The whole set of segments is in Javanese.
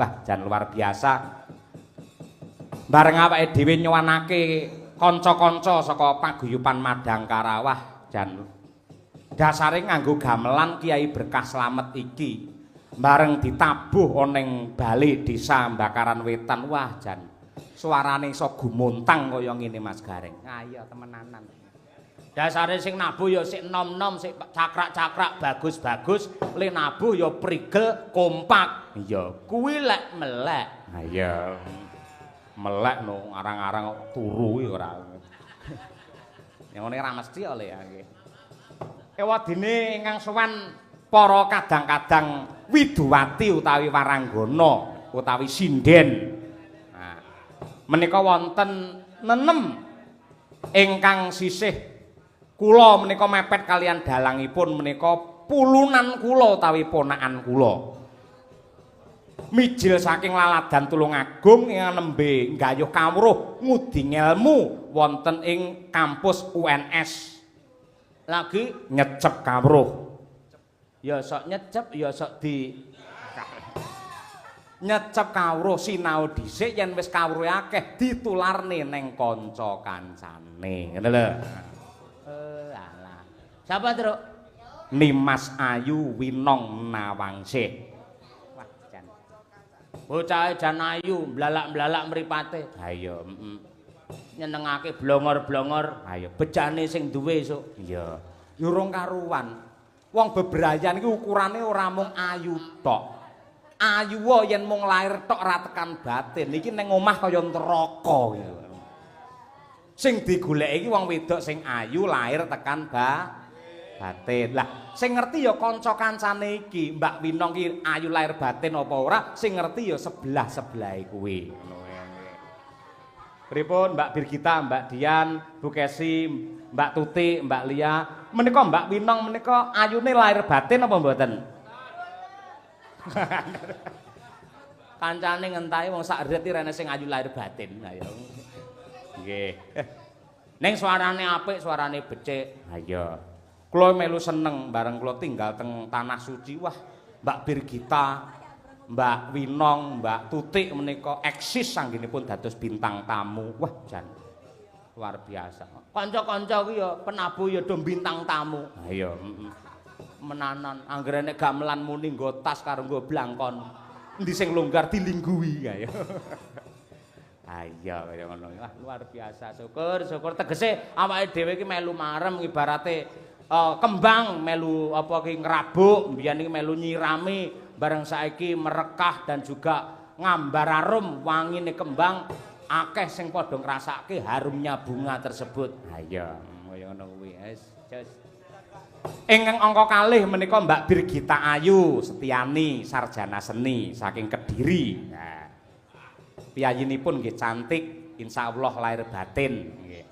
Wah, jan luar biasa. Bareng awake dhewe nyuwanake kanca-kanca saka paguyuban Madangkara. Wah, jan dasare nganggo gamelan Kiai Berkah Slamet iki. Bareng ditabuh oneng bali desa Bakaran Wetan. Wah, jan suarane iso gumontang kaya ngene Mas Gareng. Ayo temenanan. Dasare sing nabuh ya sik nom-nom, sik cakrak-cakrak bagus-bagus, le nabuh ya prigel kompak. Iya, kuwi lek melek. Ayo. Melek no arang-arang turu kuwi ora. Yang ngene ra mesti oleh ya nggih. Ewadine ingkang sowan para kadang-kadang Widuwati utawi Waranggana utawi sinden. Nah, menika wonten nenem ingkang sisih kula menika mepet kalian dalangipun menika pulunan kula utawi ponakan kula. Mijil saking Laladan Tulungagung ingkang nembe nggayuh kawruh ngudi ngelmu wonten ing kampus UNS. Lagi nyecep kawruh. Ya sok nyecep ya sok di nyecep kawruh sinau dhisik yen wis kawruhe akeh ditularne ning kanca kancane. Ngono lho. Alah. Sapa, Truk? Nimas Ayu Winong Nawangsih. Wah, jan. Bocahe jan ayu, blalak-blalak mripate. Ha iya, nyenengake blongor-blongor. Ha iya, bejane sing duwe sok. Iya. Ya urung karuan. Wong bebrayan iki ukurane ora mung ayu tok. Ayu yen mung lair tok ora tekan batin. Iki ning omah kaya neraka gitu. Sing digoleki iki wong wedok sing ayu lair tekan batin. Lah, sing ngerti ya kanca kancane iki, Mbak Winong iki ayu lair batin apa ora, sing ngerti ya sebelah-sebelahe kuwi. Ngono nggih. Pripun Mbak Birgita, Mbak Dian, Bu Kesi, Mbak Tuti, Mbak Lia, menika Mbak Winong menika ayune lair batin apa mboten? Kancane ngentahi wong sak ret rene sing ayu lair batin. Ayo. Nggih. Ning suarane apik, suarane becik. Ayo. Kula melu seneng bareng kula tinggal teng tanah suci. Wah, Mbak Birgita, Mbak Winong, Mbak Tutik menika eksis anggenipun dados bintang tamu. Wah, jan luar biasa. Kanca-kanca ki ya penabuh ya do bintang tamu. Ha iya, menanan anggere nek gamelan muni nggo tas karo nggo blangkon. Endi sing longgar dilingguhi kaya. Ha iya kaya ngono. Wah, luar biasa. Syukur tegese awake dhewe iki melu marem ibarate kembang melu apa ki ngrabuk, mbiyen iki melu nyirami, bareng saiki merekah dan juga ngambar arum wangine kembang. Akeh sing padha ngrasake harumnya bunga tersebut. Ha iya, kaya ngono kuwi. Wis, jos. Ingkang angka kalih menika Mbak Birgita Ayu Setiani, sarjana seni saking Kediri. Nah, piyayinipun nggih cantik, insyaallah lahir batin nggih.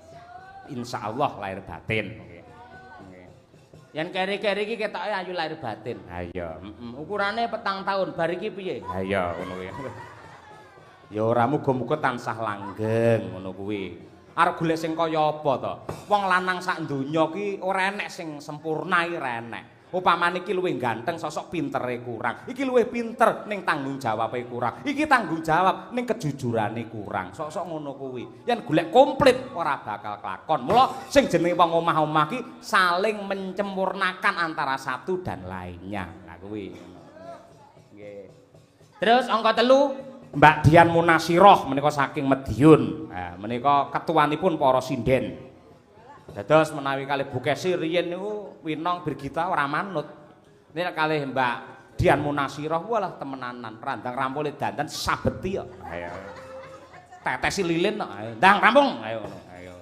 Insyaallah lahir batin nggih. Nggih. Yen keri-keri iki ketoke ayu lahir batin. Ha iya, ukurane 4 tahun bar iki piye? Ha iya ngono kuwi. Ya ora muga-muga tansah langgeng ngono kuwi. Arep golek sing kaya apa to? Wong lanang sak donya ki ora enek sing sempurna iki ora enek. Upamane iki luwih ganteng sosok pintere kurang. Iki luwih pinter ning tanggung jawabe kurang. Iki tanggung jawab ning kejujurane kurang. Sosok ngono kuwi. Yen golek komplit ora bakal kelakon. Mula sing jenenge wong omah-omah ki saling menyempurnakan antara satu dan lainnya. Nah kuwi. Nggih. Terus angka 3 Mbak Dian Munasiroh menika saking Madiun. Nah, menika ketuanipun para sinden. Dados menawi kalih Bu Kesi riyen niku Winong Birgita ora manut. Nek kalih Mbak Dian Munasiroh walah temenanan, randang rampule dandan sabeti kok. Ayo. Tetesi lilin kok. Ayo, ndang rampung. Ayo ngono. Ayo.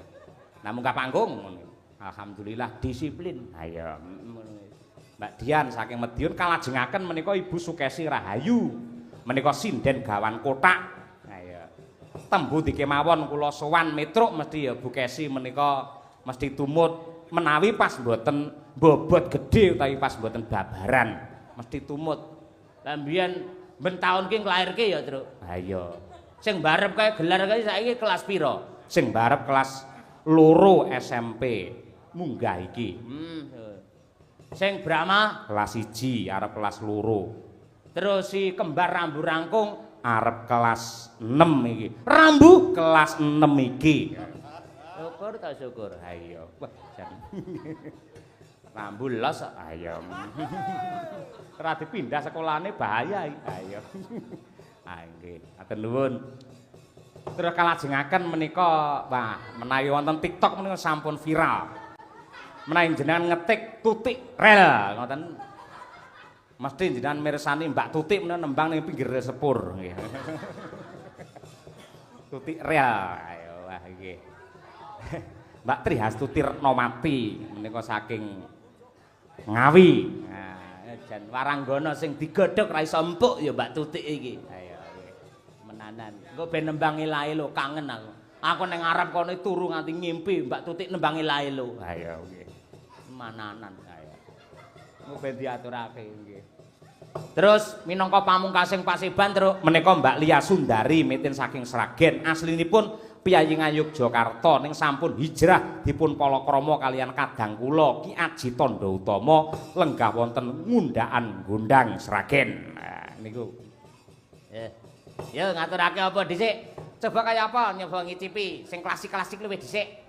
Nah munggah panggung ngono. Alhamdulillah disiplin. Ayo. Mbak Dian saking Madiun kalajengaken menika Ibu Sukesi Rahayu. Menika sinden gawan kotak. Ayo. Tembu dikemawon kula sowan metruk mesti ya Bu Kesi menika mesti tumut menawi pas mboten bobot gedhe utawi pas mboten babaran mesti tumut. Lah mbiyen ben taun ki nglairke ya, Truk. Ha iya. Sing barep kae gelar kae saiki kelas pira? Sing barep kelas 2 SMP munggah iki. Sing Brahma kelas 1 arep kelas 2. Terus si kembar rambu rangkung arep kelas 6 iki. Rambu kelas 6 iki. Syukur ta syukur. Ha iya. Wah, jan. Rambu los ayo. Ora dipindah sekolahane bahaya iki. Ayo. Ah nggih, atur nuwun. Terus kalajengaken menika wah menawi wonten TikTok menika sampun viral. Menawi jenengan ngetik Tutik Rel ngoten. Mesti jenengan mirsani Mbak Tutik menika nembang ning pinggir sepur nggih. Tutik Rel ayo wah nggih. Mbak Trihastuti Retnomati menika saking Ngawi. Nah, jan waranggana sing digodhog ra iso empuk ya Mbak Tutik iki. Ayo nggih. Menanan. Engko ben nembangi lae lho kangen aku. Aku ning ngarep kono turu nganti ngimpi Mbak Tutik nembangi lae lho. Ayo nggih. Mananan ayo. Engko ben diaturake nggih. Terus minangka pamungkasing Paseban terus menika Mbak Lia Sundari miten saking Sragen aslinipun Piyayi Ngayogyakarta ning sampun hijrah dipun palakrama kaliyan kadang kula Ki Aji Tanda Utama lenggah wonten ngundaan Gondang Sragen. Nah niku. Ya ngaturake apa dhisik? Coba kaya apa nyoba ngicipi sing klasik-klasik luwih dhisik.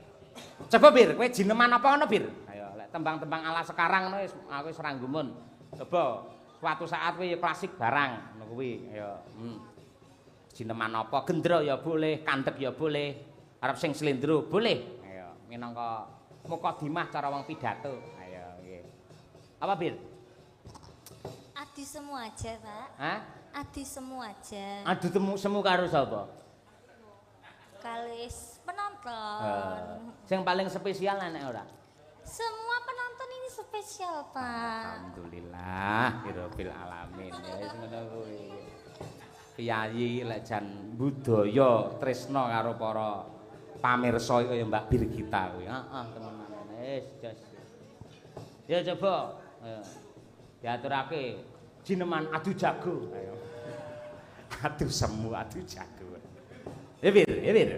Coba Bir, kowe jineman apa ngono Bir? Ayo lek tembang-tembang ala sekarang ngono wis aku wis ora nggumun. Coba suatu saat kowe klasik barang ngono kuwi. Ayo. Jineman apa? Gendro ya boleh, kandhek ya boleh. Arep sing slendro boleh. Ayo, minangka mukadimah cara wong pidato. Ayo nggih. Apa, Bir? Adi semu aja, Pak. Hah? Adi semu aja. Adu semu karo sapa? Kalis penonton. Sing paling spesial enek ora? Semua penonton ini spesial, Pak. Alhamdulillah, Rabbil alamin. Ya wis ngono kuwi. Piyayi lek jan budaya tresna karo para pamirsa kaya Mbak Birgita kuwi. Heeh, temenan. Wis jos. Ya coba diaturake jineman adu jago. Ayo. Adu semu, adu jago. Ya Bir, ya Bir.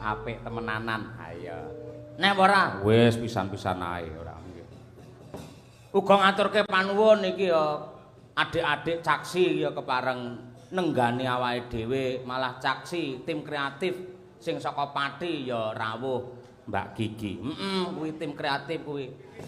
Apik temenanan. Ayo. Nek ora wis pisan-pisan ae ora nggih. Uga ngaturke panuwun iki ya adik-adik Caksi ya kepareng nenggani awake dhewe malah Caksi tim kreatif sing saka Pati ya rawuh Mbak Gigi. Kuwi tim kreatif kuwi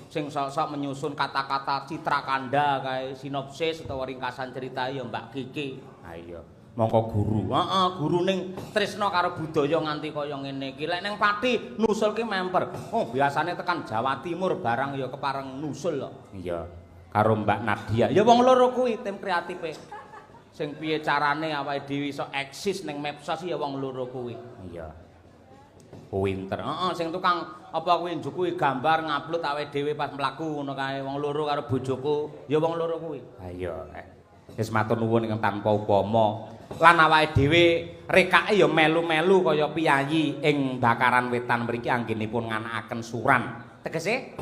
sing sok-sok menyusun kata-kata citrakanda kae sinopsis utawa ringkasan cerita ya Mbak Gigi. Ayo. Mongko guru. Heeh, guru ning tresna karo budaya nganti kaya ngene iki. Lek ning Pati nusulke member. Oh, biasane tekan Jawa Timur barang ya kepareng nusul kok. Iya. Karo Mbak Nadia. Ya wong loro kuwi tim kreatife. Sing piye carane awake dhewe iso eksis ning medsos ya wong loro kuwi. Iya. Pinter. Heeh, sing tukang apa kuwi njukuhi gambar ngupload awake dhewe pas mlaku ngono kae wong loro karo bojoku. Ya wong loro kuwi. Ha iya. Wis matur nuwun ingkang tanpa upama. Lan awake dhewe rekake ya melu-melu kaya piyayi ing Bakaran Wetan mriki anggenipun nganakaken suran. Tegese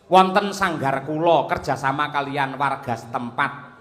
wonten sanggar kula kerjasama kalian warga setempat.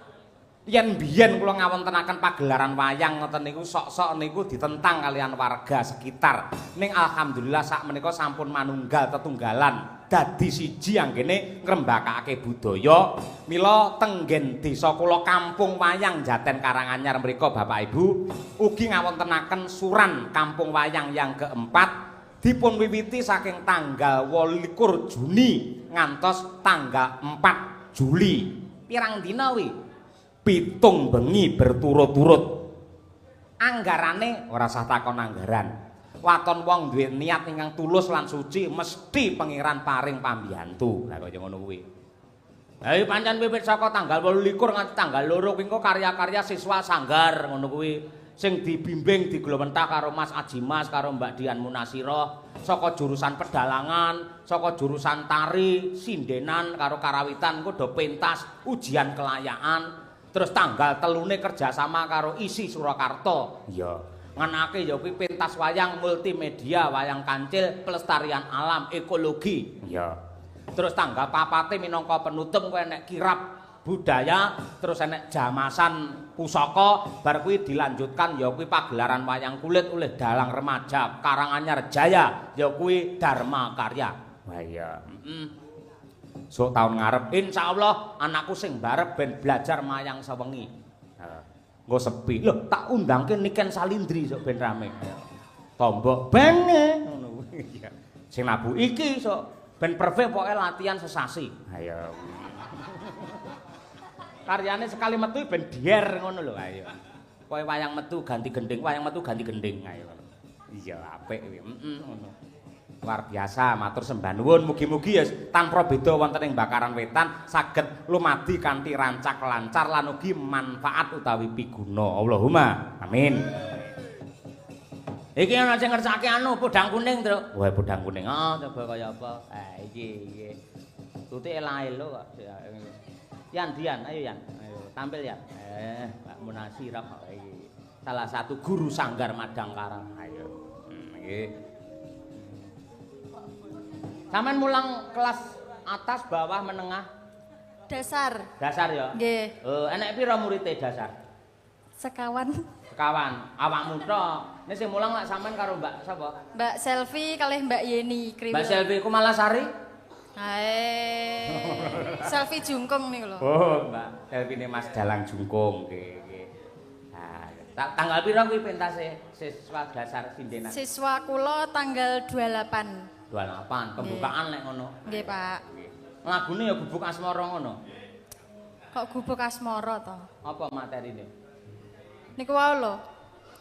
Yen biyen kula ngawontenaken pagelaran wayang ngoten niku sok-sok niku ditentang kalian warga sekitar. Ning alhamdulillah sakmenika sampun manunggal tetunggalan dadi siji anggene ngrembakake budaya. Mila tenggen desa kula Kampung Wayang Jaten Karanganyar mriku Bapak Ibu ugi ngawontenaken suran Kampung Wayang yang keempat dipun wiwiti saking tanggal 28 Juni ngantos tanggal 4 Juli. Pirang dina wi? 7 bengi berturut-turut. Anggarane ora usah takon anggaran. Waton wong duwe niat ingkang tulus lan suci mesti pangeran paring pambiyantu. Lah kaya ngono kuwi. Ayo pancen wiwit saka tanggal 28 nganti tanggal 2 kuwi engko karya-karya siswa sanggar ngono kuwi sing dibimbing diglomentah karo Mas Ajimas karo Mbak Dian Munasiro saka jurusan pedalangan, saka jurusan tari, sindenan karo karawitan engko do pentas ujian kelayakan. Terus tanggal telune kerjasama karo ISI Surakarta. Iya. Nganake ya kuwi pentas wayang multimedia, wayang kancil, pelestarian alam, ekologi. Iya. Terus tanggal papate minangka penutup kuwi enek kirab budaya, terus enek jamasan pusaka, bar kuwi dilanjutkan ya kuwi pagelaran wayang kulit oleh dalang remaja Karanganyar Jaya, ya kuwi Dharma Karya. Wah iya. Sok tahun ngarep insyaallah anakku sing barep ben belajar mayang sewengi. Engko sepi. Lho, tak undangke Niken Salindri sok ben rame. Tombok bene ngono kuwi. Sing nabu iki sok ben perfect pokoke latihan sesasi. Ayo. Karyane sekali metu ben dier ngono lho ayo. Pokoke wayang metu ganti gending, wayang metu ganti gending ayo. Iya apik kuwi. Ngono. Luar biasa, matur sembah nuwun. Mugi-mugi ya tanpa beda wonten ing Bakaran Wetan saged lumadi kanthi rancak lancar lan ugi manfaat utawi piguna. Allahumma amin. Iki ana sing ngersake anu podang kuning, Truk. Wah, podang kuning. Coba kaya apa? Iki. Tutik elael lho kok. Yan, ayo Yan. Ayo tampil ya. Mbak Munasirah iki. Salah satu guru sanggar Madangkara. Ayo. Nggih. Sampeyan mulang kelas atas, bawah, menengah? Dasar. Dasar ya? Nggih. Enek pira muridé dasar? Sekawan. Sekawan. Awakmu tok. Nek sing mulang lak sampean karo Mbak sapa? Mbak Selvi kalih Mbak Yeni Kriwil. Mbak Selvi ku malah Sari? Selvi Jungkung niku lho. Oh, Mbak Selvi ne Mas Dalang Jungkung. Nggih. Nah, tanggal pira kuwi pentase siswa dasar sindenan? Siswa kula tanggal 28. 28 pembukaan nek ngono. Nggih, Pak. Lagune ya Gubuk Asmara ngono. Kok Gubuk Asmara to? Apa materine? Niku wae lho.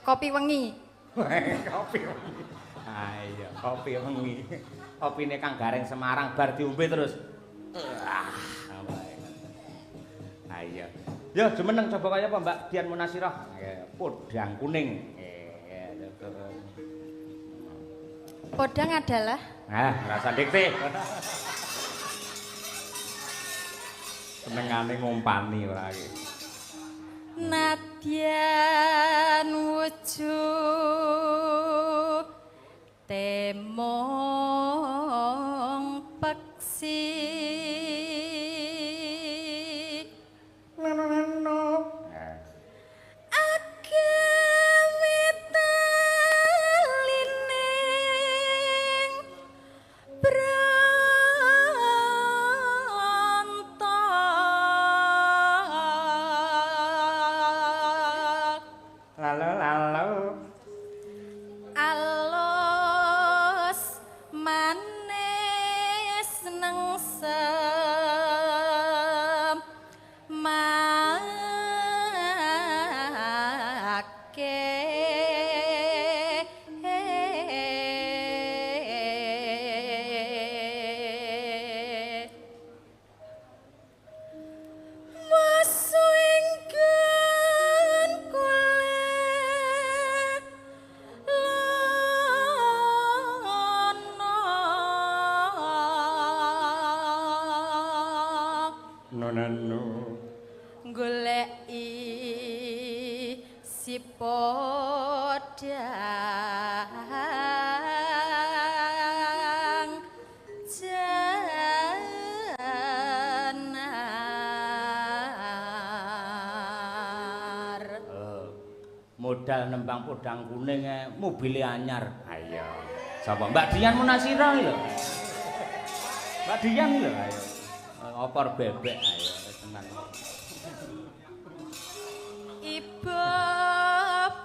Kopi wengi. Kopi wengi. Ah iya, kopi wengi. Kopine Kang Gareng Semarang bar diombe terus. Ah iya. Ya jumeneng coba kaya apa Mbak Dian Munasirah? Podang kuning. Podang adalah rasa dikte. Senengane ngumpani ora iki. Nadyan wujuh temong peksi goleki si podang janar. Modal nembang podang kuning mobil anyar. Ayo. Sapa Mbak Dian Munasira lho. Mbak Dian lho ayo. Opor bebek ayo tenan. Ibu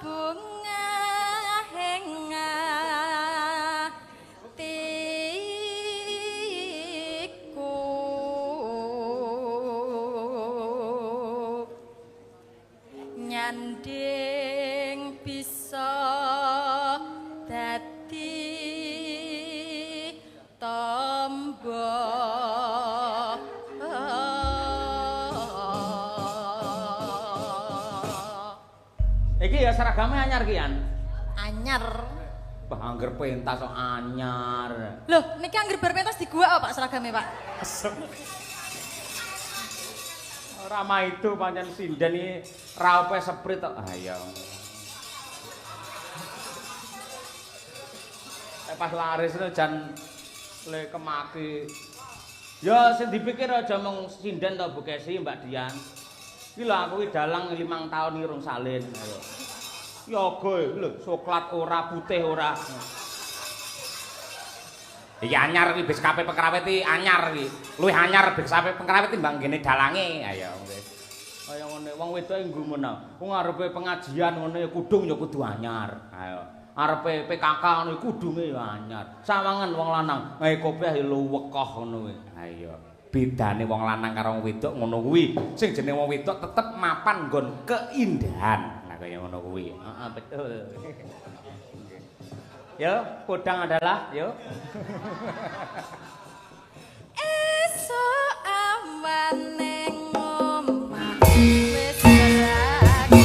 bunga henga tiku nyanding bisa dadi tombo. Iki ya seragamnya anyar kian. Anyar. Bah angger pentas kok anyar. Loh, niki angger bar pentas di gua Pak seragamnya, Pak? Ora mah itu pancen sinden iki raupe seprit kok. Ayo. Pas laris itu jan le kemaki. Ya sing dipikir aja mung sinden to Bu Kesi Mbak Dian. Iki lho aku iki dalang 5 tahun irung salin. Ayo. Yoga lho, coklat ora, putih ora. Iki anyar iki bis kabeh pengrawit iki anyar iki. Luwih anyar bis kabeh pengrawit timbang ngene dalange. Ayo nggih. Kaya ngene wong wedok nggumun. Wong arepe pengajian ngene kudung ya kudu anyar. Ayo. Arepe PKK ngono kudunge ya anyar. Sawangen wong lanang ngae kopiah ya luwekoh ngono kuwi. Ayo. Bedane wong lanang karo wong wedok ngono kuwi. Sing jenenge wong wedok tetep mapan nggon keindahan. Nah kaya ngono kuwi. Heeh betul. Yo, podang adalah yo. Esuk awan ning omah wis seragam.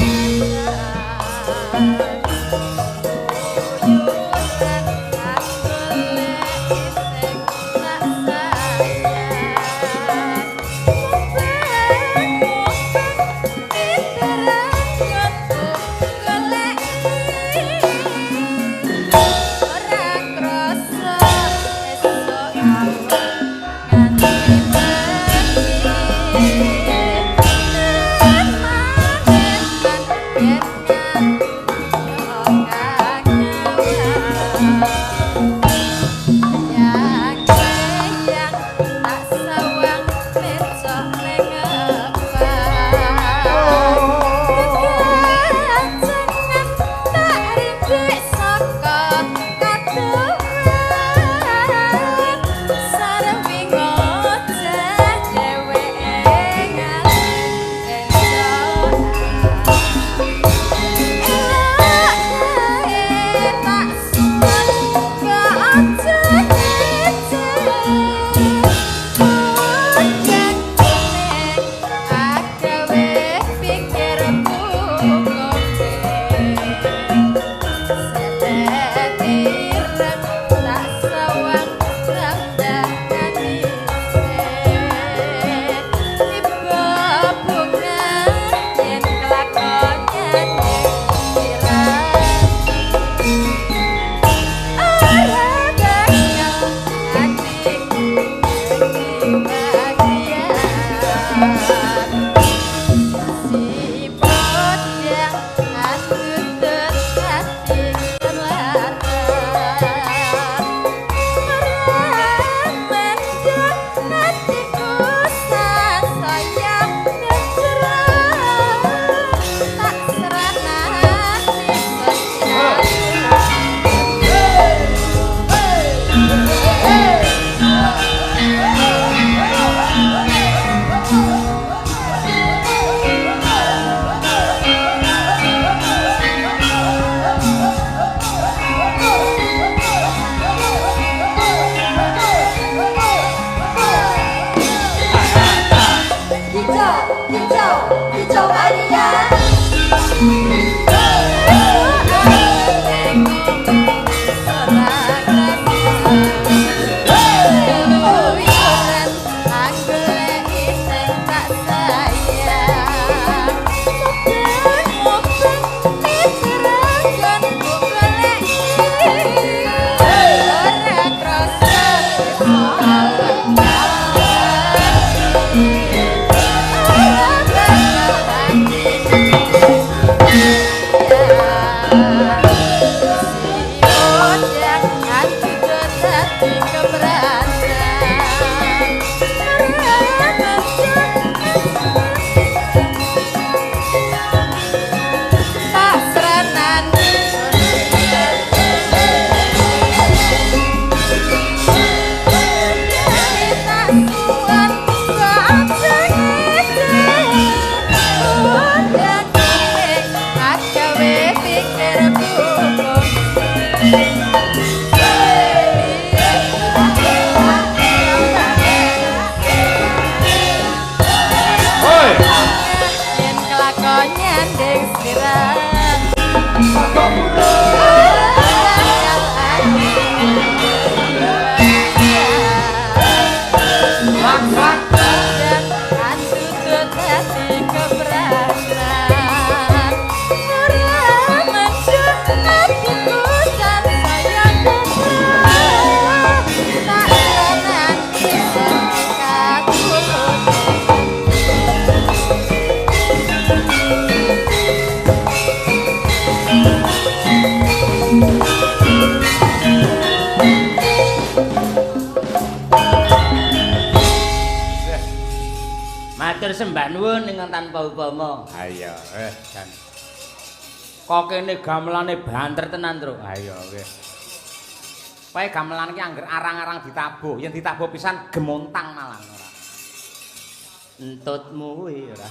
dadi keberatan ora menjak hatiku dan sayang kesal tak nanti sekaku Matur sembah nuwun ing tanpa upama. Ayo, jan. Kok kene gamelane banter tenan, Tru. Ayo, nggih. Pae gamelan iki angger arang-arang ditabuh, yen ditabuh pisan gemontang malah ora. Entutmu kuwi ora.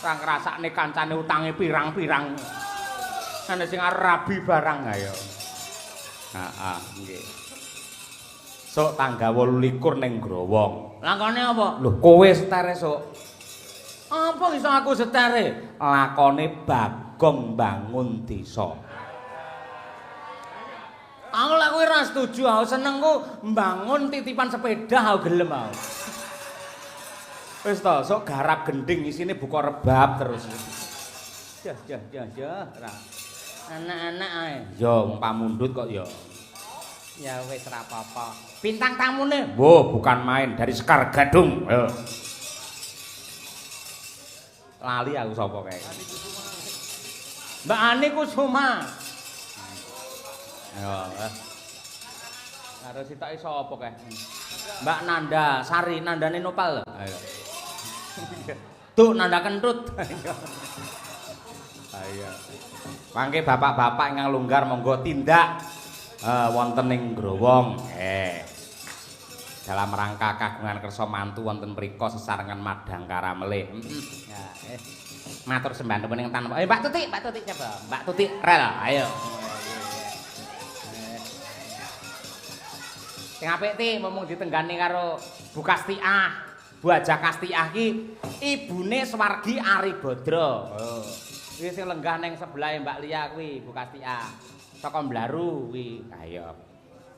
Ora ngrasakne kancane utange pirang-pirang. Ana sing arep rabi barang ayo. Heeh, nggih. Sok tangga 28 ning Growong. Lakone apa? Lho, kowe setere sok. Apa iso aku setere? Lakone Bagong bangun desa. Aku lek kowe ora setuju, aku senengku mbangun titipan sepeda aku gelem aku. Wis to, sok garap gending isine buka rebab terus. Jah. Anak-anak ae. Yo pamundhut kok yo. Ya wis ora apa-apa. Bintang tamune, wo bukan main dari Sekar Gadung. Yo. Lali aku sapa kae. Mbak Ani Kusuma. Yo. Karo sitoke sapa kae? Mbak Nanda Sari, Nandane Nopal. Ayo. Tuh Nanda Kentut. Ayo. Mangke bapak-bapak ingkang longgar monggo tindak wonten ing Growong. Dalam rangka kagungan kersa mantu wonten mrika sesarengan Madangkara melih. Ya, matur sembah nuwun ing tanpa. Mbak Tutik coba. Mbak Tutik rel, ayo. Sing apik ti momong ditenggani karo Bu Kastiah. Bu Aja Kastiah ki ibune Swargi Aribadra. Oh. Iki sing lenggah ning sebelahe Mbak Lia kuwi Bu Kastiah. Saka Mblaru kuwi. Ayo.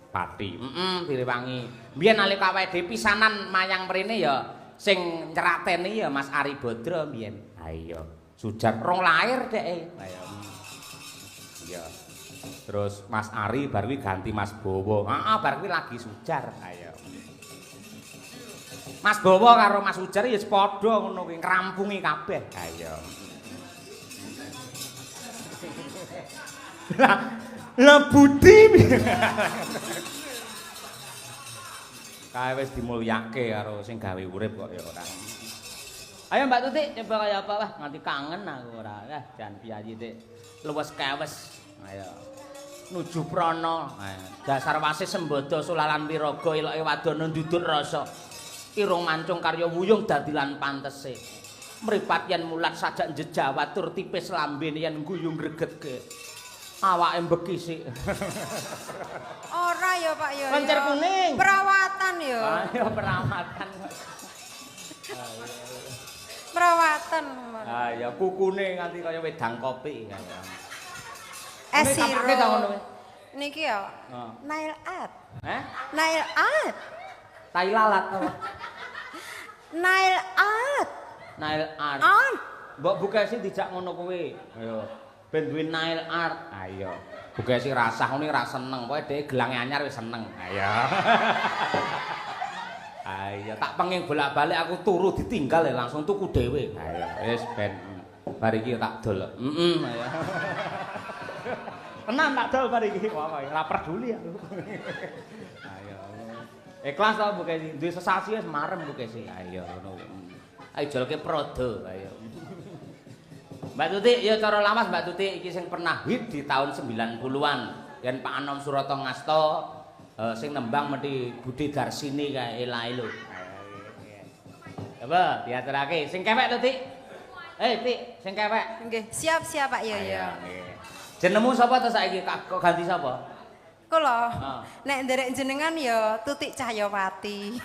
Pati. Direwangi. Biyen nalika awake dhewe pisanan mayang mrene ya sing nyerateni ya Mas Aribadra biyen. Ayo. Sujat rong lahir dheke. Ayo. Iya. Terus Mas Ari bar kuwi ganti Mas Bowo. Heeh, bar kuwi lagi sujar. Ayo. Mas Bowo karo Mas Sujar ya padha ngono kuwi ngrampungi kabeh. Ayo. Lah Budi. Kae wis dimulyake karo sing gawe urip kok ya ora. Ayo Mbak Tutik coba kaya apa wah nganti kangen aku ora. Jan piyayi Tik. Luwes kewes. Ayo. Nuju prana. Dasar wasis sembodo sulalan wiraga eloke wadana ndudut rasa. Irung mancung karya wuyung dadi lan pantese. Mripat yen mulat sajak njejawat tur tipis lambene yen guyu gregetke. Awake mbekisi. Ora ya Pak ya. Lencer kuning. Perawatan ya. Ayo perawatan. Perawatan. Ya kukune nganti kaya wedang kopi kaya. Siro. Niki ya. Nail art. Nail art. Tai lalat apa? Nail art. Nail art. Mbok Bukesi dijak ngono kuwi. Ayo. Ben duwe nail art. Ayo. Bukesi rasah ngene ra seneng, pokoke dhewe gelange anyar wis seneng. Ayo. Ayo, tak penging bolak-balik aku turu ditinggal ya langsung tuku dhewe. Ayo, wis ben bar iki tak dol. Ayo. Tenan tak dol bar iki. Wah, ora peduli aku. Ayo. Ikhlas ta Bukesi? Duwe sesasi wis marem Bukesi. Ayo ngono. Ayo jolke prodo, ayo. Mbak Tutik, ya cara lawas Mbak Tutik iki sing pernah hit di tahun 90-an. Yen Pak Anom Suroto ngasta sing nembang mesti Budi Darsini kae elae lho. Coba diaturake sing kewek to, Tik. Tik, sing kewek. Nggih, siap-siap Pak ya ya. Jenengmu sapa to saiki? Kok ganti sapa? Kula. Nek nderek jenengan ya Tutik Cahyawati.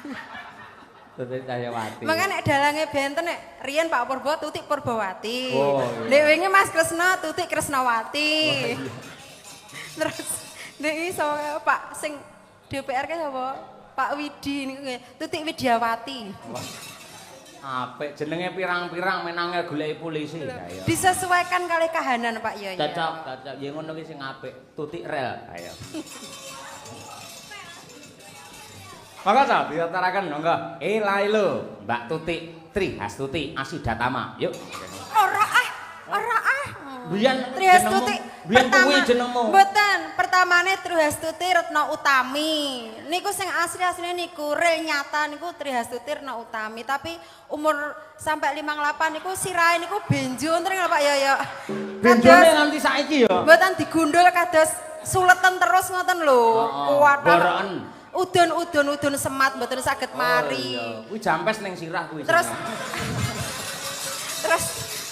Tutik Cahyawati. Mangka nek dalange benten nek riyen Pak Purba Tutik Purbawati. Oh, nek wingi Mas Kresna Tutik Kresnawati. Terus nek iso Pak sing DPR ke sapa? Pak Widi niku Tutik Widyawati. Apik jenenge pirang-pirang menange goleki polisi. Ayo. Disesuaikan kali kahanan Pak Yoyo. Cocok. Ya ngono ki sing apik. Tutik rel. Ayo. Maka ta diutaraken monggo. Elailo Mbak Tutik Tri Hastuti Asidatama. Yuk. Ora ah. Biyen Tri Hastuti. Biyen kuwi jenengmu. Mboten, pertamane Tri Hastuti Retno Utami. Niku sing asli-asline niku real nyata niku Tri Hastuti Retno Utami, tapi umur sampai 58 niku sirahe niku benjo nten lho Pak Yoyo. Benjone nganti saiki ya. Mboten digundul kados suleten terus ngoten lho. Kuat. Boroken. Udun semat mboten saged mari. Iya. Kuwi jampes ning sirah kuwi.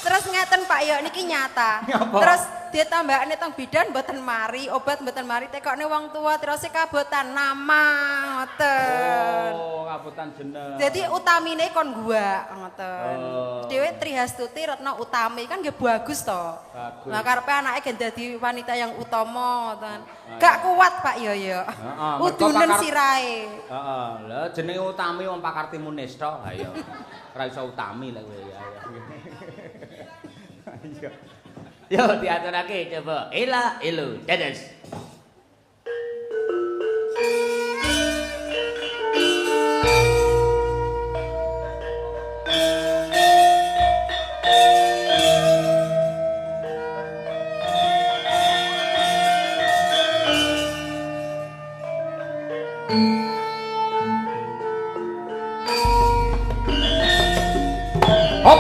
Terus ngeten Pak Yo niki nyata. Terus ditambahane teng bidan mboten mari, obat mboten mari tekokne wong tua terus kabotan nama ngoten. Oh, kabotan jeneng. Jadi utamine kon gua ngoten. Dhewe Tri Hastuti Retno Utami kan nggih bagus to. Bagus. Lah karepe anake gen dadi wanita yang utama ngoten. Gak kuat Pak Yoyo. Udunen sirahe. Heeh. Lah jenenge Utami wong pakartimu nista. Ha ya. Ora iso utami lek kowe ya. Iya. Yo diaturake coba. Elo, dados. Hop.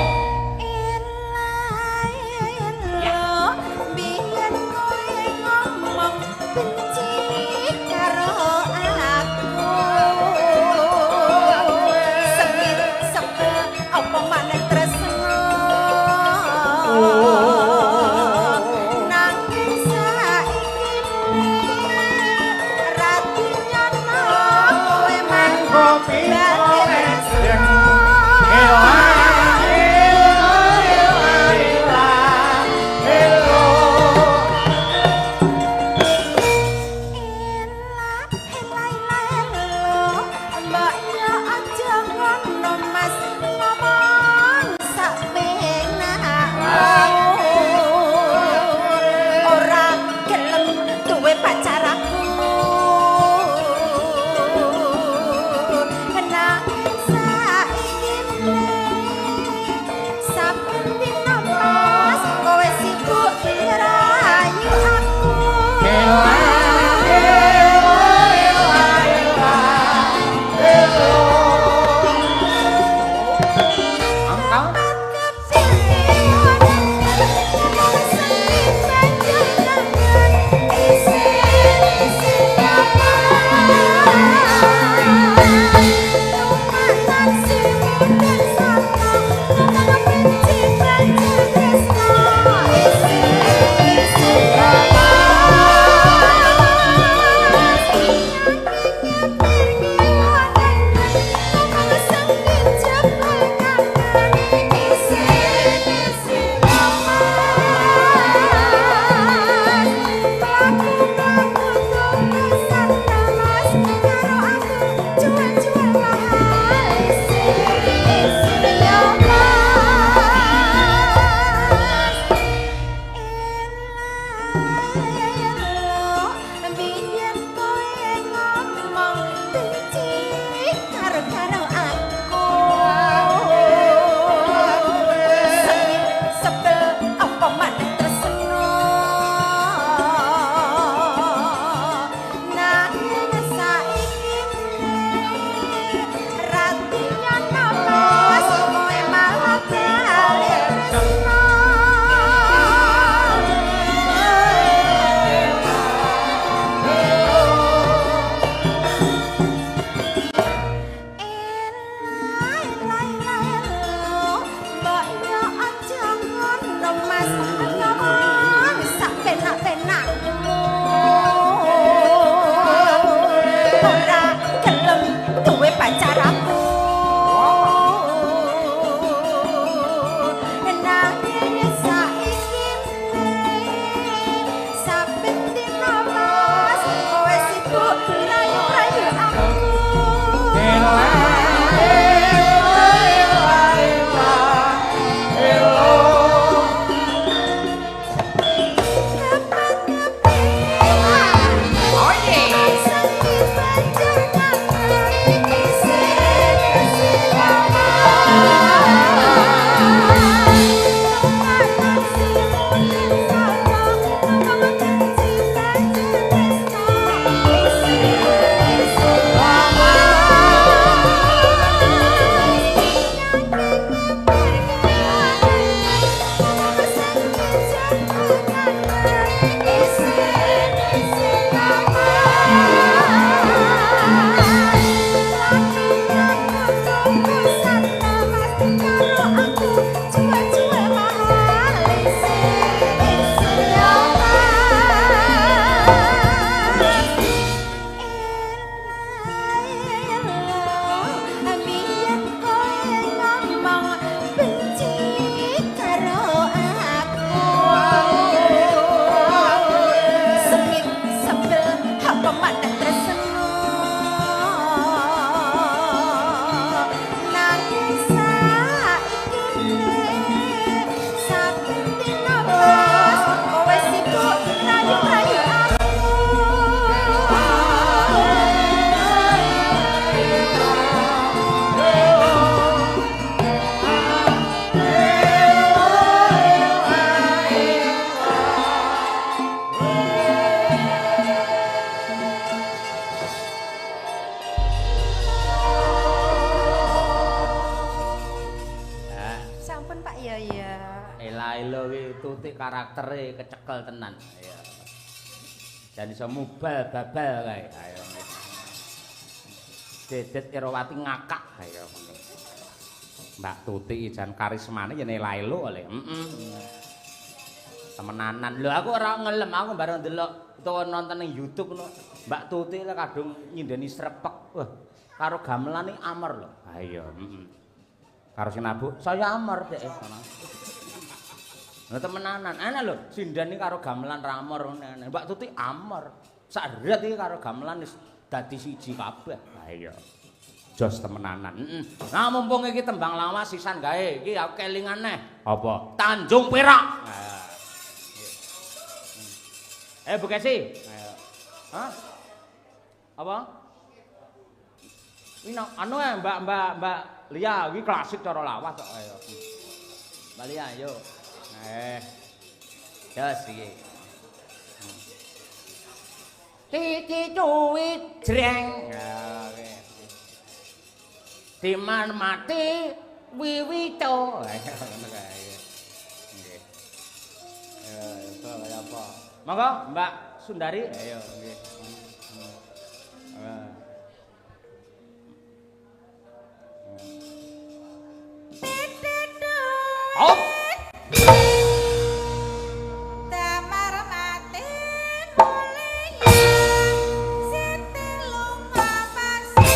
Iya iya. Ela-elo ki Tutik karaktere kecekel tenan. Ya. Jan iso mubal babal kae. Ayo. Dedet Irawati ngakak ayo. Mbak Tutik jan karismane yen ela-elo oleh. Temenanan. Lho aku ora ngelem, aku bareng ndelok utawa nonton ning YouTube ngono. Mbak Tutik lek kadung nyindeni srepek. Wah, karo gamelane amer lho. Ha iya, Karo sinabu, saya amer dek. Nah temenanan, enak lho, sindani karo gamelan ramor ngene. Mbak Tutik amer. Sak ret iki karo gamelan wis dadi siji kabeh. Ha iya. Jos temenanan. Nah mumpung iki tembang lawas sisan gawe, iki aku kelingan neh. Apa? Tanjung Perak. Bu Kesi. Ayo. Hah? Apa? Ini anu Mbak Lia, iki klasik cara lawas kok. Ayo. Mbak Lia, ayo. Jos iki. Titi cuwit jreng. Ya, oke. Diman mati wiwito. Ngono kae. Nggih. Itu kaya apa? Monggo Mbak Sundari. Ayo nggih. Oh. Damar mati mulia Siti lunga pasti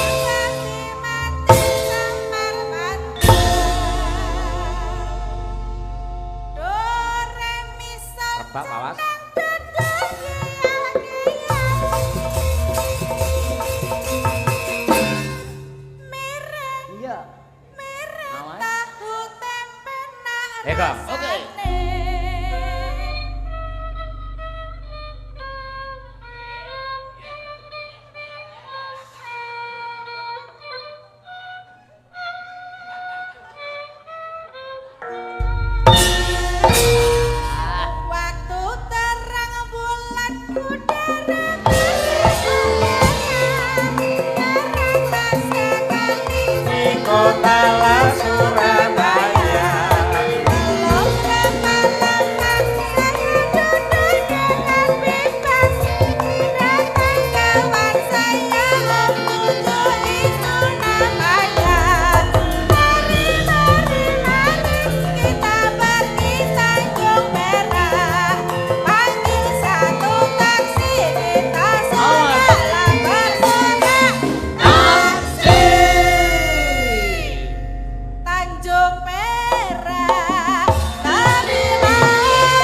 mati samar mati Do re mi sol Rebak awas. Iya. Awas. Tahu tempe nak Eka, oke. rasane. Waktu terang bulan udara Kota Surabaya. Tanjung Perak,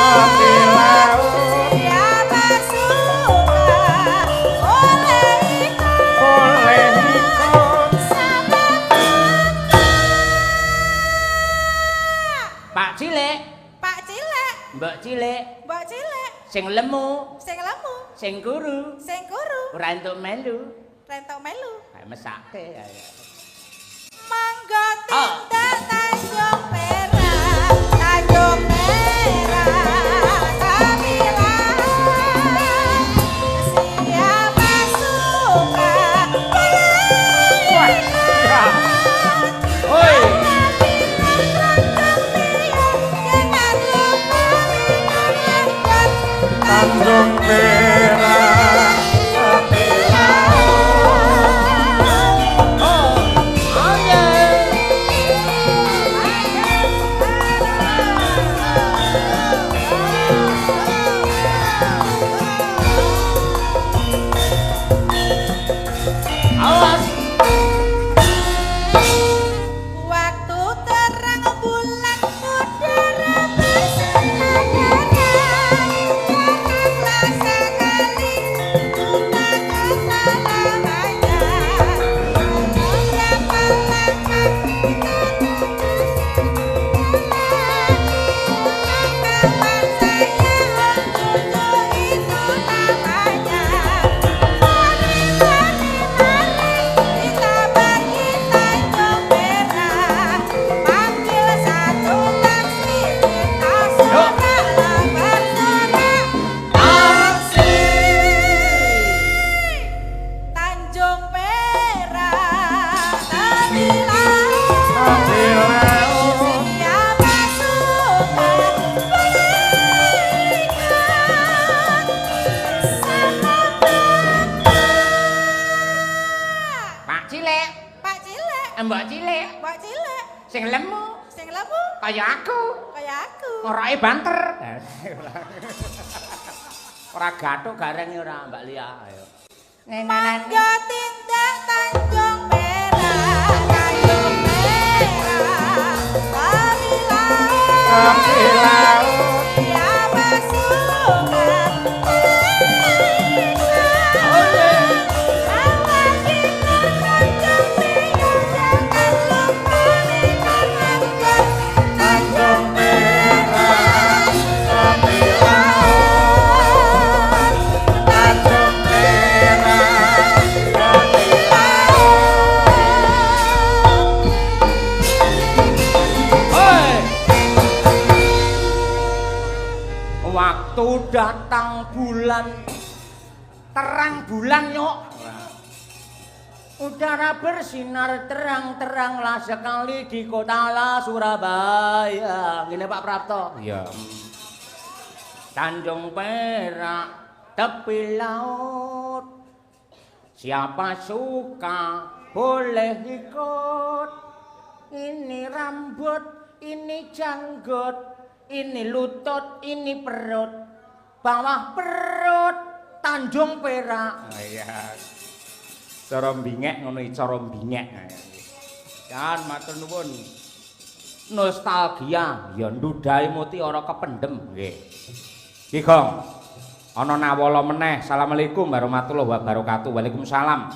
Tapi laut siapa suka oleh oleh ikut. sama Pak Cilik, Pak Cilek, Mbak Cilik, Mbak Cilek, sing lemu, sing lemu, sing guru, sing guru, ora entuk melu. rentok melu, Ayo mesake ayo. mangga tindak Tanjung Perak, Tanjung Perak, Kamilah, siapa suka Wah, ya. Oi. jangan lupa Tanjung Perak. Tapi oh, oh yeah. Awas. Waktu terang bulan udara bersinar, janganlah lamu Kaya aku. kaya aku. Ngoroke banter. Ora gathuk gareng ora Mbak Lia ayo. Mangga tindak Tanjung Perak, Tanjung Perak. Kami laut ya pasukan. Waktu datang bulan, terang bulan nyok. Udara bersinar terang-teranglah sekali di kota Surabaya. Gini Pak Prapto. Iya. Tanjung Perak, tepi laut. Siapa suka boleh ikut. Ini rambut, ini janggut, ini lutut, ini perut. Bawah perut, Tanjung Perak. Iya. Cara bingek ngono iki cara bingek. Kan matur nuwun. Nostalgia ya ndudahi muti ora kependem nggih. Ki Gong. Ana nawala meneh. Assalamualaikum warahmatullahi wabarakatuh. Waalaikumsalam.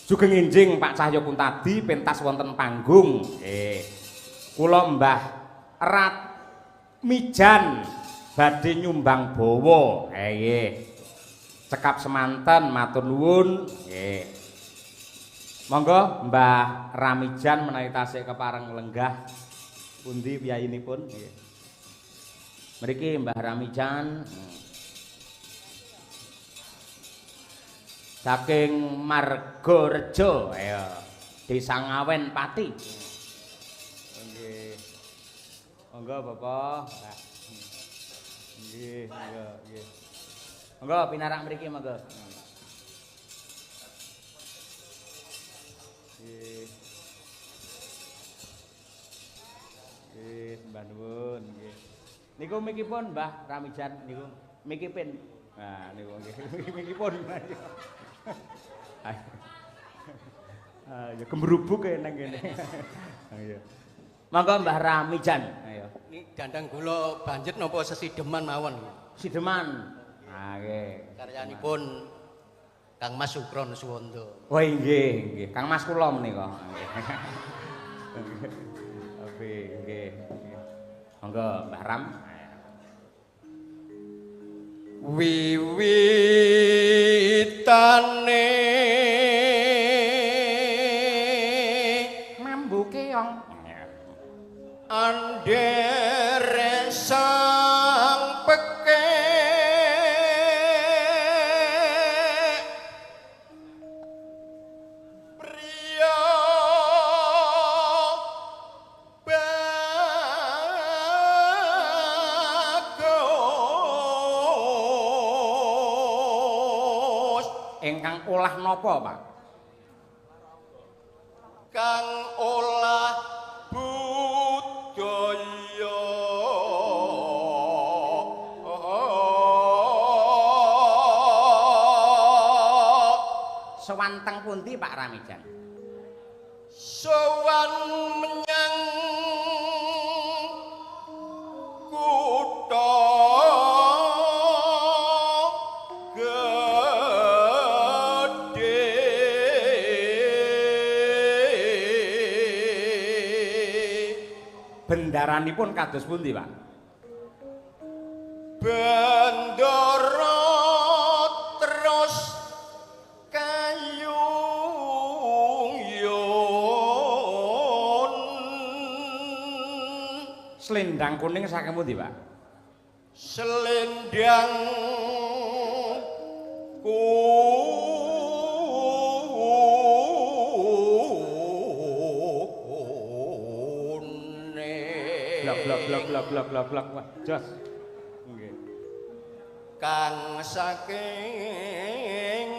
Sugeng enjing Pak Cahyo Kuntadi pentas wonten panggung. Nggih. Kula Mbah Rat Mijan badhe nyumbang bawa. Nggih. Cekap semanten matur nuwun nggih. Monggo Mbah Ramijan menawi tasih kepareng lenggah pundi piyayinipun nggih. Mriki Mbah Ramijan saking Margorejo ayo Desa Ngawen Pati. Nggih. Monggo Bapak. Nggih, monggo nggih. Monggo pinarak mriki monggo. Nggih. Nggih, Mbah nuwun nggih. Niku mikipun Mbah Ramijan niku mikipin. Nah, niku nggih. Mikipun. Ya gembrubuk nang kene. Iya. Monggo Mbah Ramijan. Ayo. Ini dandang gula banjir napa sesideman mawon. Sideman. Ah nggih. Karyanipun Kang Mas Sukron Suwondo. Oh nggih, nggih. Kang Mas kula menika. Oke, nggih. Monggo Mbah Ram. Wiwitane Mambu keong. andere sang peke priya bagus Ingkang olah napa, Pak? kang olah budaya Sewanteng pundi Pak Ramijan? sowan menyang kutha gedhe Bendaranipun kados pundi, Pak? Bandara terus kayung Slendang kuning saking pundi, Pak? selendang kuning Blak. Wah, jos. Nggih. kang saking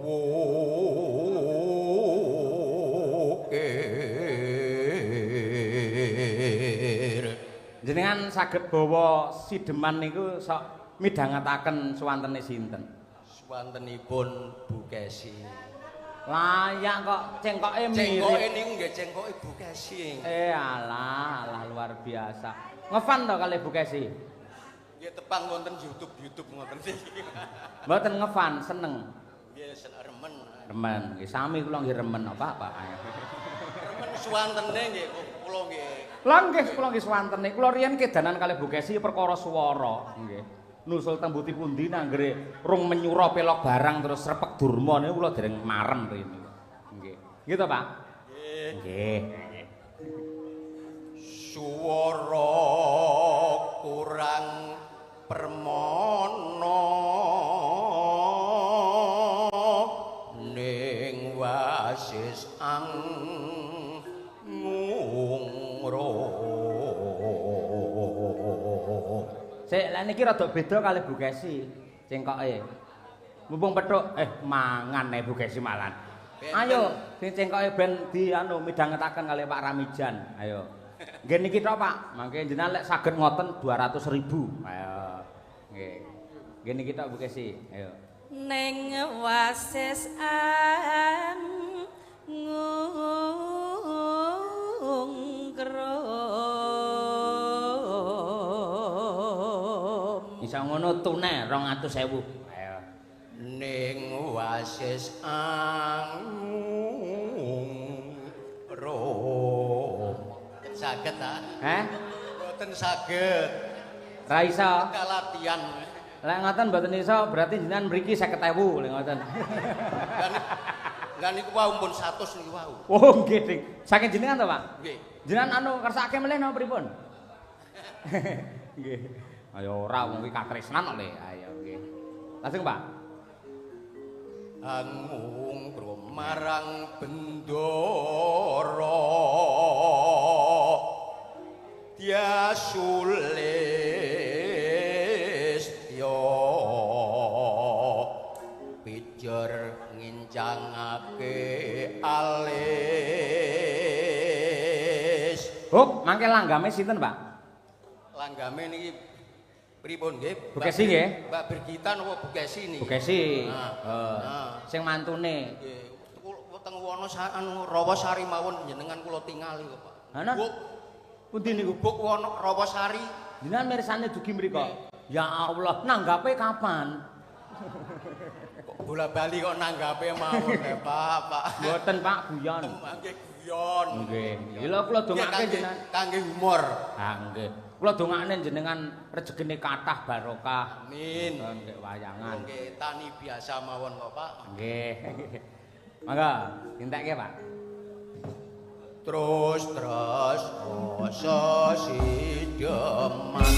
wuke Jenengan saged bawa sideman niku sok midhangetaken suwantene sinten? Suwantenipun Bu Kesi. Layak kok cengkoke mirip. Cengkoke niku nggih cengkoke Bu Kesi. Alah luar biasa. Ngefan to kali Bu Kesi? Nggih tepang wonten YouTube ngoten niki. Mboten ngefan, seneng. Nggih remen. Remen, nggih sami kula nggih remen apa-apa. Remen suwantene nggih kula nggih. Lah nggih kula nggih swantene. Kula riyen kedanan kali Bu Kesi perkara swara, nggih. Nusul teng pundi pundi nanggere rung menyura pelok barang terus repek durma niku kula dereng marem rene. Nggih. Nggih to, Pak? Nggih. Nggih. Swara kurang permana ning wasis Sik, lek niki rada beda kali Bu Kesi cengkoke. Mumpung pethuk mangan Bu Kesi malan. Ayo, sing cengkoke ben di midhangetaken kali Pak Ramijan. Ayo. Nggih niki tok, Pak. Mangke jenengan lek saged ngoten 200.000. Ayo. Nggih. Nggih niki tok Bu Kesi. Ayo. Ning wasis Bisa ngono tunai 200.000. Ayo. ning wasis saged ta? Mboten saged. Ra iso. Kalatian. Lek ngoten mboten iso berarti jenengan mriki 50.000 lek ngoten. Lah niku wau pun 100 niku wau. Oh nggih, Dik. Saking jenengan to, Pak? Nggih. Jenengan kersake melih napa pripun? Nggih. Ayo ora wong iki katresnan kok le. Ayo nggih. Lajeng, Pak. Angung marang bendara Diasulistya pijer ngincangake alis. Oh, mangke langgame sinten, Pak? Langgame niki pripun nggih? Bu Kesi nggih? Mbak Bergita napa Bu Kesi niki? Bu Kesi. Nah. Sing mantune. Nggih, teng Rawasari mawon jenengan kula tingali kok, Pak. Ana? Pundi niku? Buk Rawasari. Jenengan mirsane dugi mriku. Ya Allah, nanggape kapan? Kok bola-bali kok nanggape mawon ya, Pak. Mboten, Pak, guyon. Mangke guyon. Nggih. Ya kula dongake jenengan. Kangge humor. Ah, nggih. Kula dongakne jenengan rejekine kathah barokah. Amin. Nggih wayangan. Nggih tani biasa mawon kok, Pak. Nggih. Mangga, dintekke, Pak. Terus rasa sideman.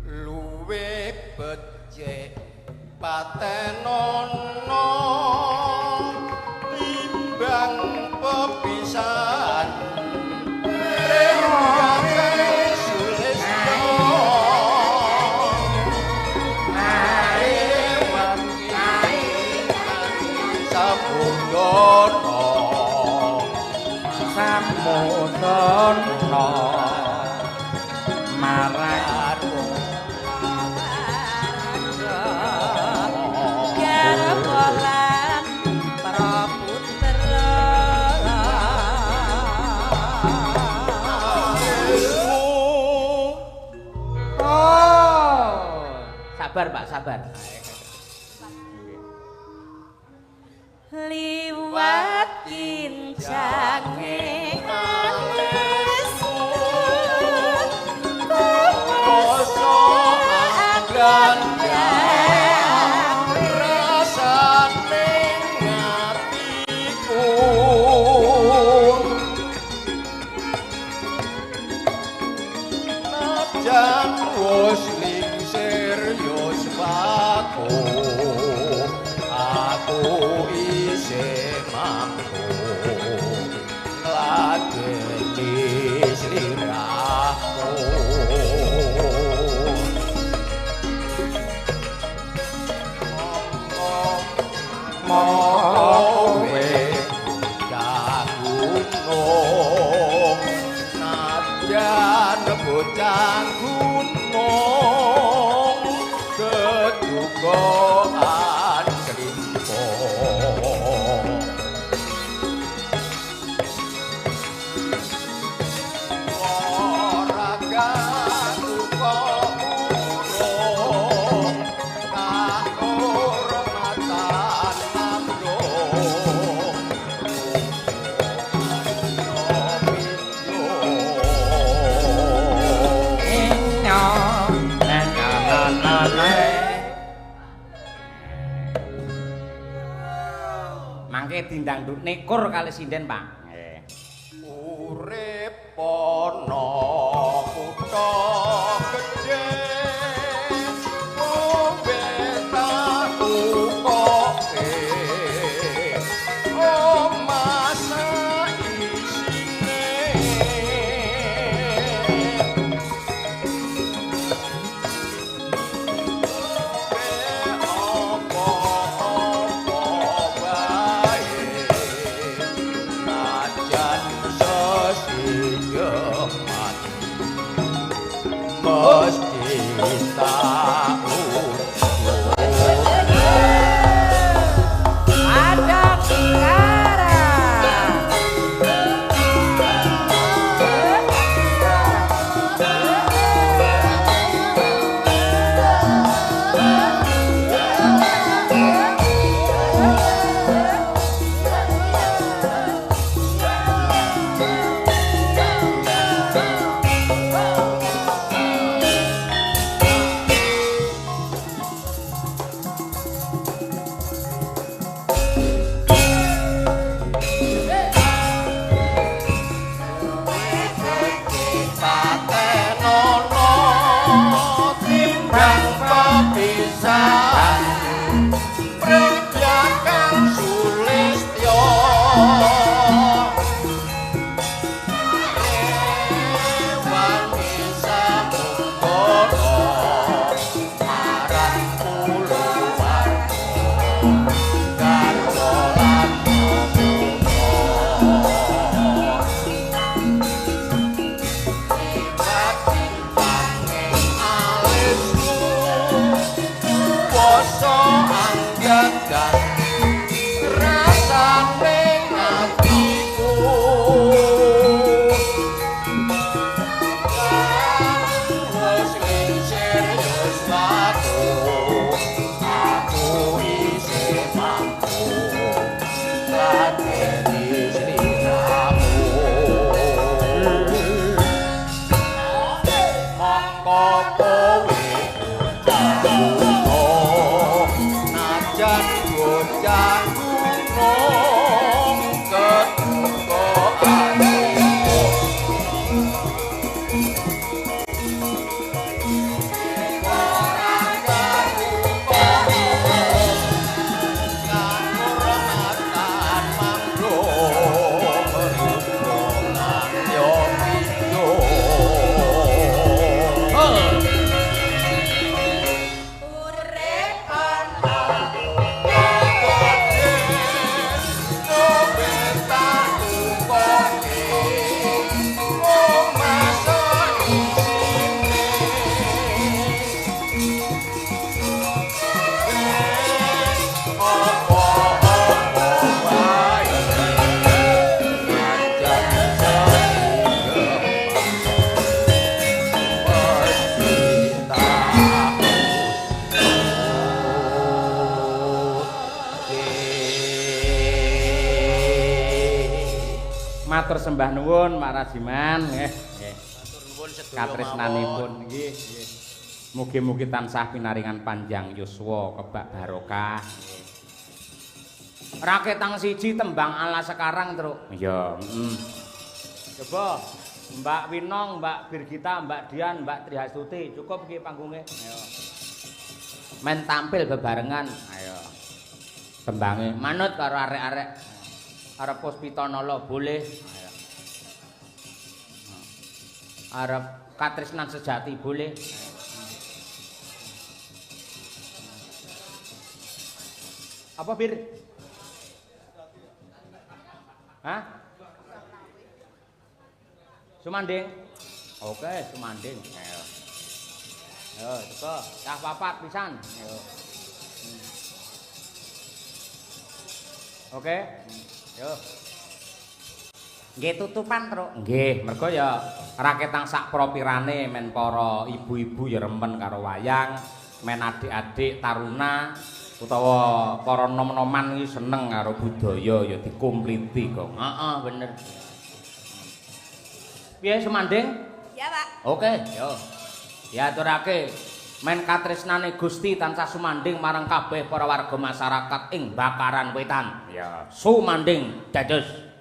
Luwe becik patenono timbang pepisahan rewate sulistyo arewan sabudana Samudana marang Garwalan Praputra Oh, sabar Pak, sabar. liwat kincange alis rasa agandang rasane ngatiku najan wis lingsir yo sepatu aku isih mampu ngrasake dindang nekur kali sinden, Pak. Nggih. Urip ana kutha gedhe ngombe tahu kopi omah saisine apa-apa wae najan sesinggeman mesti tahu Ada Kara. patenono timbang kepisahan prejakan sulistyo rewangi samungkono marang puluhan garwa lan Poso anggagan rasane atiku wis lincir wis watu aku isih mampu ladeni sliramu mongko kowe najan bocah gunung ketuko atiku orang karuko kahormatan manglo hubungan yo pijo Urip ana Matur sembah nuwun Pak Rajiman nggih. Nggih. Katresnanipun nggih. Mugi-mugi tansah pinaringan panjang yuswa kebak barokah. Raketang siji tembang ala sekarang truk. Iya, Coba Mbak Winong, Mbak Birgita, Mbak Dian, Mbak Trihastuti, cukup iki panggunge. Ayo. Men tampil bebarengan. Ayo. Tembange manut karo arek-arek. Arep Puspitanala boleh. Ayo. Arep Katresnan Sejati boleh. Apa Bir? Hah? Sumanding? Oke, Sumanding. Ayo. Yo, teko. Cah papat pisan. Ayo. Oke. Yo. Nggih tutupan, Truk. Nggih, mergo ya raketang sak propirane men para ibu-ibu ya remen karo wayang, men adik-adik taruna utawa para nom-noman iki seneng karo budaya ya dikumpliti kok. Heeh, bener. Piye Semanding? Ya, Pak. Oke, yo. Diaturake Men katresnane Gusti tansah sumanding marang kabeh para warga masyarakat ing Bakaran Wetan. Ya, sumanding dados.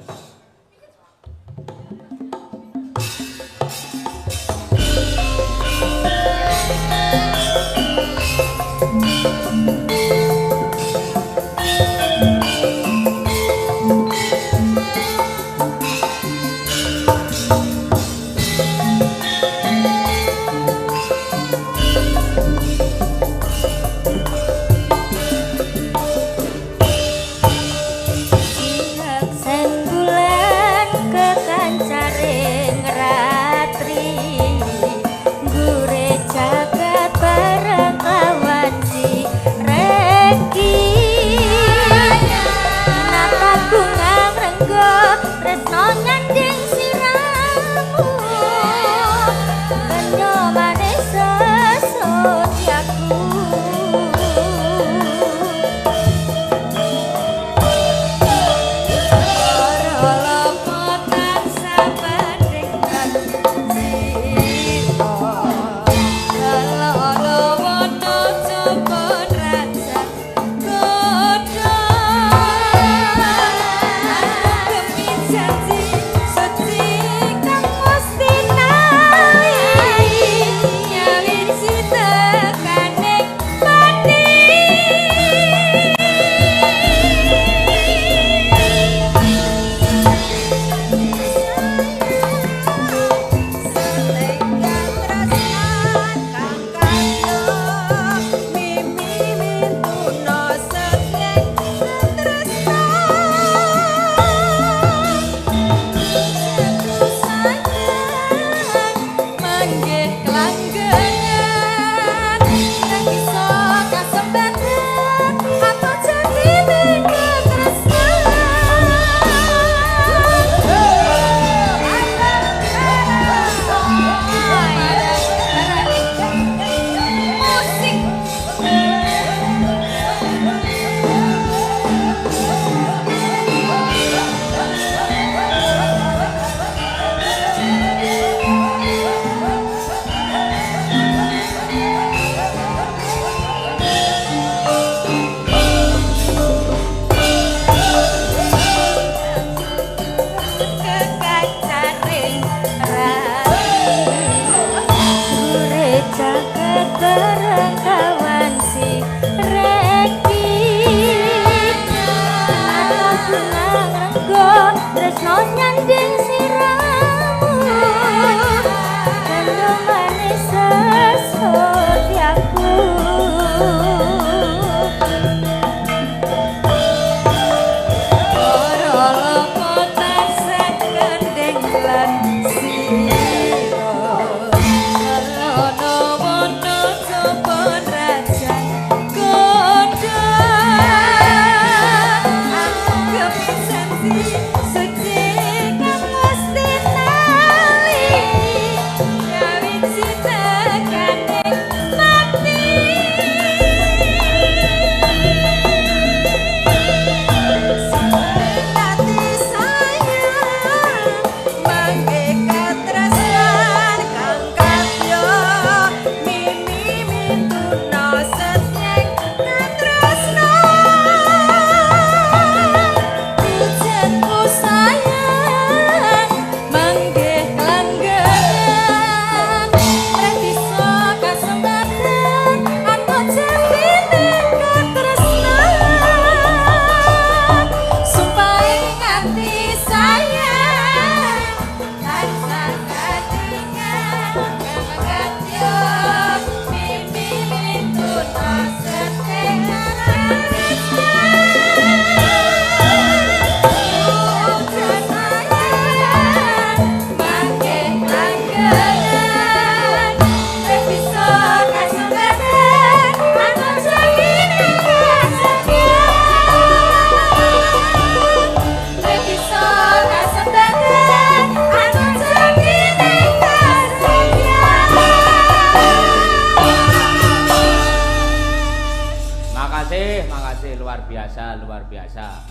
luar biasa.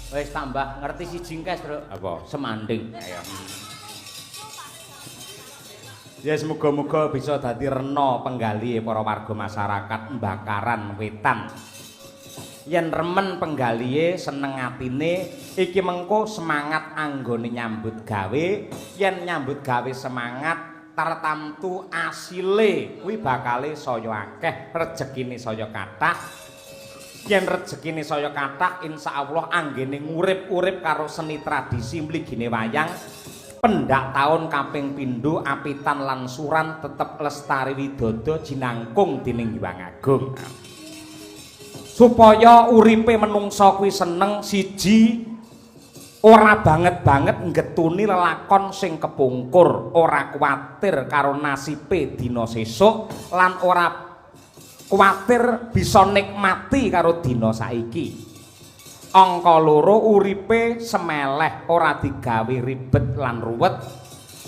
Wis tambah ngerti si jingkes, Bro. Apa? Semanding. Ayo. Ya semoga-moga bisa dadi rena penggali para warga masyarakat Mbakaran Wetan. Yen remen penggalihe seneng atine iki mengko semangat anggone nyambut gawe, yen nyambut gawe semangat tartamtu asile kuwi bakale saya akeh, rejekine saya kathah. Yen rejekine saya kathah insyaallah anggene ngurip-urip karo seni tradisi mligine wayang. Pendak taun kaping pindho apitan lan suran tetep lestari widodo jinangkung dening Hyang Agung. Supaya uripe menungsa kuwi seneng siji ora banget-banget nggetuni lelakon sing kepungkur, ora kuwatir karo nasibe dina sesuk lan ora kuwatir bisa nikmati karo dina saiki. Angka loro uripe semeleh ora digawe ribet lan ruwet.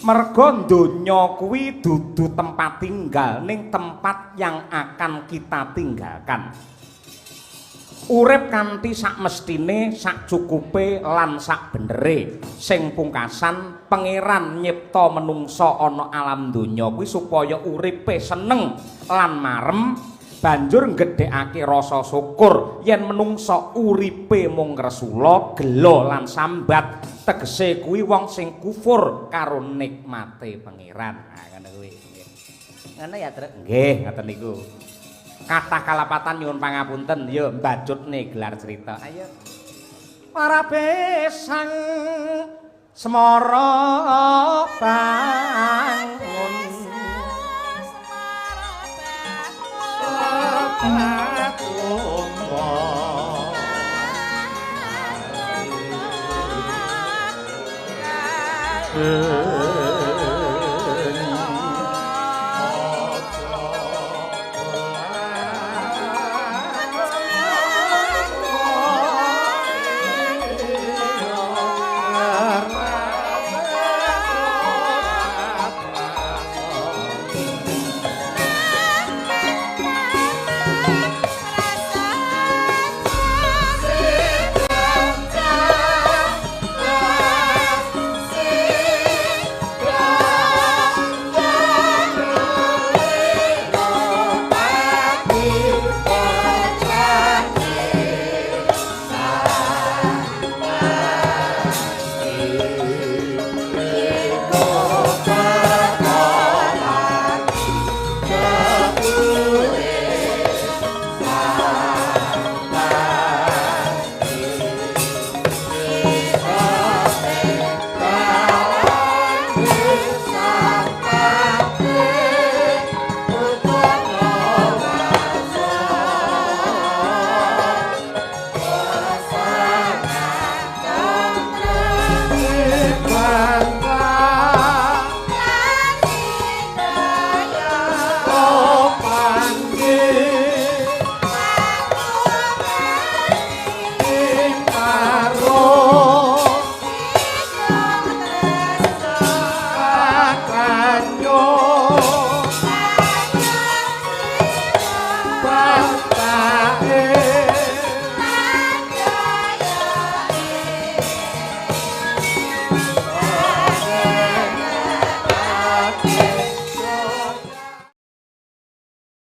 Merga donya kuwi dudu tempat tinggal ning tempat yang akan kita tinggalkan. Urip kanthi sak mestine, sak cukupe lan sak benere. Sing pungkasan pangeran nyipta menungsa ana alam donya kuwi supaya uripe seneng lan marem. Banjur nggedhekake rasa syukur yen menungsa uripe mung ngresula, gelo lan sambat, tegese kuwi wong sing kufur karo nikmate pangeran. Nah, ngono kuwi. Ngono ya, Truk? Nggih, ngoten niku. Kathah kalapatan nyuwun pangapunten, ya mbajutne gelar cerita. Ayo. Para besang semara bangun Patung